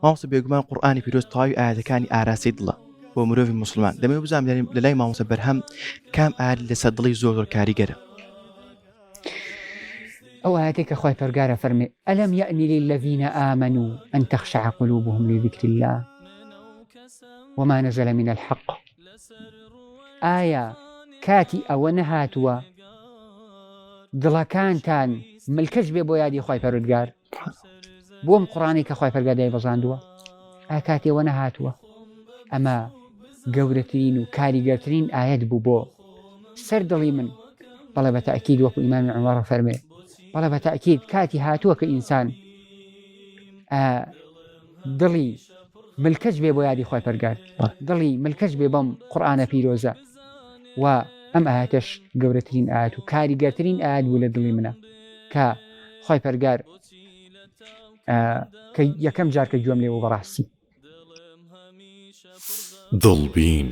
مامۆستا بێگومان قورئانی پیرۆز تەواوی ئاەتەکانی ئاراسی دڵە بۆ مرۆڤی موسڵمان. دەمەوێت بزانم لە لای مامۆستا بەرهەم کام ئاەت لەسەر دڵی زۆر کاریگەرە؟ أو آياتك أخوي فرقارة فرمي ألم يأني للذين آمنوا أن تخشع قلوبهم لذكر الله وما نزل من الحق. آية كاتي أو نهاتوا دڵەکانتان ملکەش بێ بۆ یادی خی پەروەردگار بۆم قڕانی کە خی پەرگادای بەزاندووە ئاکاتێوە نەهاتووە. ئەمە گەورەترین و کاریگەرترین ئاەت بوو بۆ سەر دڵی من. بەڵێ بە تەئکید وەکو ئیمامی عومەر فەرمێ بەڵێ بە تەئکید کاتی هاتووە کە ئینسان دڵی ملکەش بێ بۆ یادی خی پەرگار، دڵی ملکەش بێ بەم قورئانە پیرۆزە. و ئەم ئاەتش گەورەترین ئاەت و کاریگەرترین ئاەت بوو لە دڵی منە کە خی پەرگار کە یەکەم جار کە گوێم لێەوە بەڕاستی دڵبین